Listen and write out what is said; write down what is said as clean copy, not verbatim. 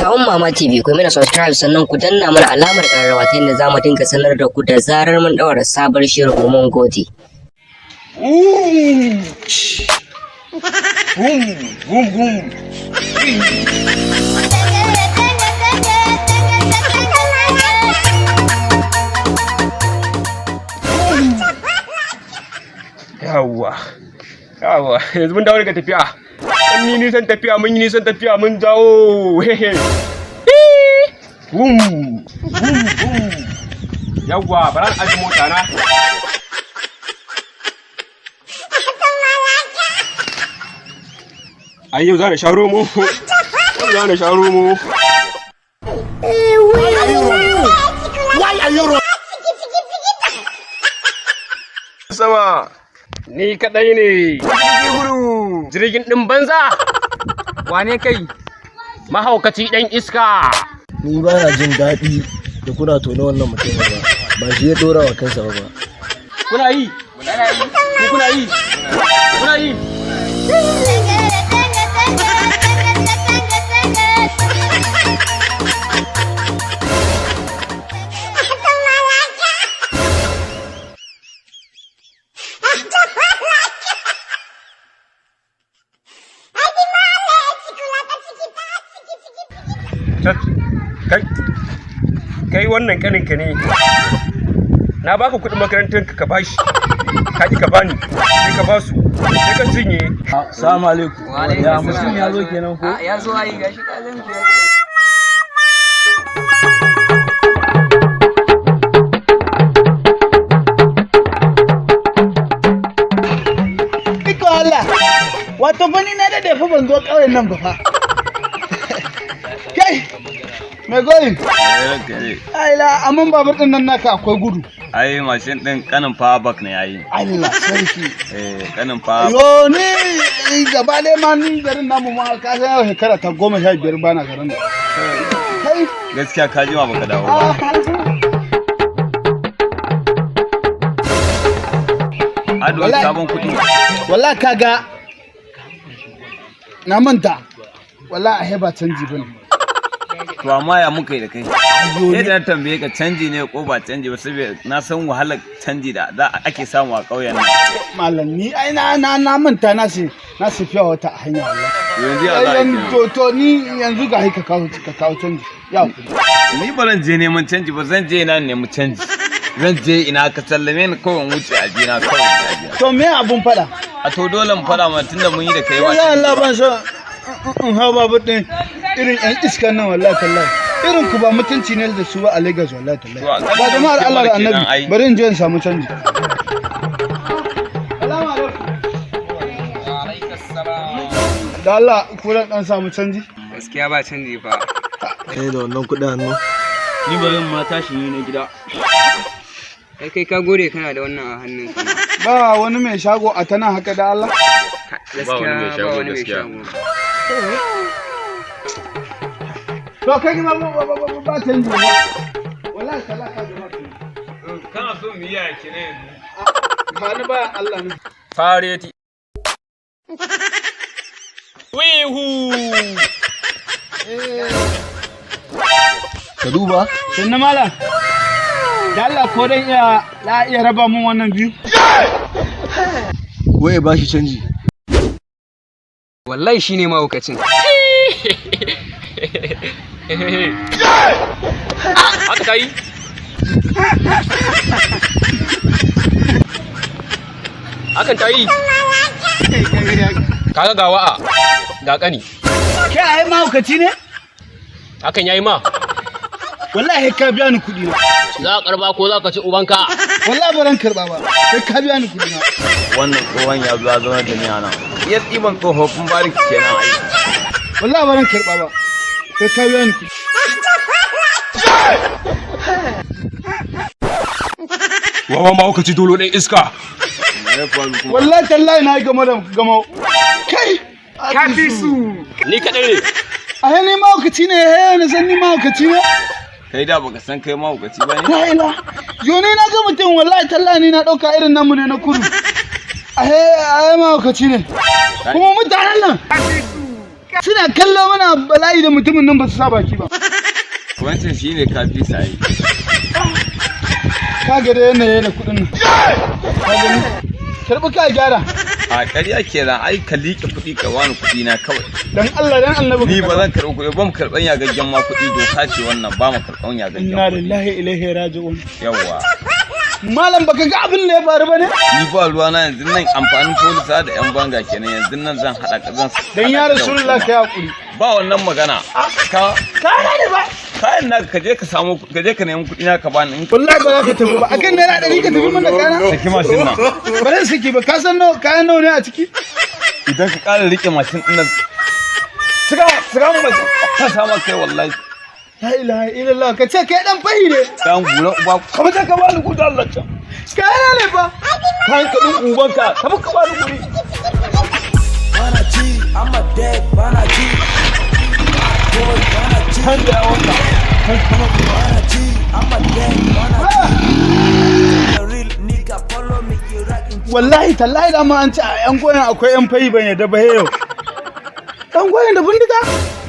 Mama TV ku mana subscribe sannan ku danna mana alamar ƙararrawa ta yadda za mu dinga sanar da ku da zarar mun ɗaura sabon shirin mun gode. Yawwa yanzu mun dawo daga tafiya. Mun yi nisan tafiya mun dawo. Yawwa bara an aje mota na. Ai yau za na sha romo. Sama ni kadai ne. Jirgin ɗin banza. Wane kai? Mahaukaci ɗan iska. Ni ba na jin daɗi da kuna tona wannan mutum ba shi ya dora wa kansa ba. Kuna yi? Kuna yi? Kuna yi? Kai wannan kaninka ne. Na baka kuɗin makarantar ka bashi. Ka ki ka bani. Sai ka basu. Sai ka cinye. Assalamu alaikum. Ya mutum ya zo kenan ko? Ya zo ayi gashi ka zan ki. Iko Allah. Wato bani na da fa ban zo ƙauyen nan ba fa. Kai me goyin? Ai la amman babur din nan naka akwai gudu. Ai mashin din kanin power bank ne yayi. Allah sarki. Kanin power. Yo ni gaba dai ma ni garin namu ma ka san yau shekara ta 15 bana garin nan. Kai Gaskiya ka jima baka dawo ba. Adwa sabon kuɗi. Wallahi kaga na manta. Wallahi a heba canji bane. To amma ya muka yi da kai? Yadda na tambaye ka canji ne ko ba canji ba saboda na san wahalar canji da ake samu a ƙauyen nan. Malam ni ai na manta na fiya wata hanya wallahi. Yanzu ya za a to ni yanzu ga ka kawo canji. Yau. Ni ba zan je neman canji ba zan je ina nemi canji. Zan je ina ka sallame ni kawai wuce a jina kawai. To me abun fada? A to dole mu fada ma tunda mun yi da kai ba. Ya Allah ban so in hawa babur din irin yan iskan nan wallahi tallahi. Irin ku ba mutunci ne da su ba a Lagos wallahi tallahi. Ba jama'ar Allah da Annabi bari in je in samu canji. Assalamu alaikum. Da Allah ku dan samu canji? Gaskiya ba canji fa. Kai da wannan kuɗin hannu. Ni ba zan ma tashi ne na gida. Kai ka gode kana da wannan a hannunka. Ba wani mai shago a tana haka da Allah? Gaskiya ba wani mai shago. To kai ma ba canji ba. Wallahi talaka da ba canji. Kana so mu yi yaki ne yanzu? Ba ni ba Allah ne. Fareti. Wihu. Ka duba? Sannan malam. Da Allah ko dan iya raba mun wannan biyu? Waye ba shi canji? Wallahi shine mahaukacin. Haka ta yi? Hakan ta yi? Kaga ga wa'a, ga ƙani. Kai ai mahaukaci ne? Hakan ya yi ma? Wallahi ka biya ni kuɗi na. Za ka karba ko za ka ci ubanka? Wallahi ba ran karɓa ba. Kai ka biya ni kuɗi na. Wannan tsohon ya zo ya zama da ni ana. Ya tsiban tsofaffin bariki kenan ai. Wallahi ba ran karɓa ba. Kai ka biya ni kuɗi. Wawa ma kuka ci dolo ɗan iska. Wallahi tallahi na yi gamo. Kai! Ka fi su. Ni kaɗai ne. A ni mahaukaci ne, na san ni mahaukaci ne. Kai da baka san kai mahaukaci ba ne? La ila. Yo ni na ga mutum wallahi tallahi ni na ɗauka irin namu ne na kudu. A mahaukaci ne. Kuma mutanen nan. Suna kallo mana bala'i da mutumin nan ba su sa baki ba. Wancan shine kafi sai. Ka ga da yanayi da kuɗin nan. Ka gani? Karɓi ka gyara. A ƙarya kenan ai ka liƙe kuɗi ka wani kuɗi na kawai. Dan Allah dan Annabi. Ni ba zan karɓi kuɗi ba mu karɓan yagaggen ma kuɗi doka ce wannan ba mu karɓan yagaggen. Inna lillahi ilaihi raji'un. Yawwa. Malam baka ga abin da ya faru ba ne? Ni ba ruwa na yanzu nan amfanin polisa da yan banga kenan yanzu nan zan haɗa ka zan. Dan ya Rasulullah kai hakuri. Ba wannan magana. Ka ne ba. kayan naka ka je ka nemi kuɗi na ka bani. Wallahi ba za ka tafi ba akan naira 100 ka tafi mana kana. Saki mashin nan. Ba zan saki ba ka san kayan nawa ne a ciki? Idan ka ƙara rike mashin ɗin nan. Saka mu mashin. Ka sama kai wallahi. La ilaha illallah ka ce kai dan fahi ne. Dan gura uba ka mace ka bani kuɗi Allah can. Kaya ne fa. Kayan kuɗin ubanka ka ka bani kuɗi. Bana ci, I'm a dead, bana ci. Bana ci. Kan da wanda. Bana ci, I'm a dead, bana ci. The real nigga follow me, you rockin'. Wallahi tallahi da ma an ci a yan goyon akwai yan fahi ban yadda ba yau. Dan goyon da bindiga?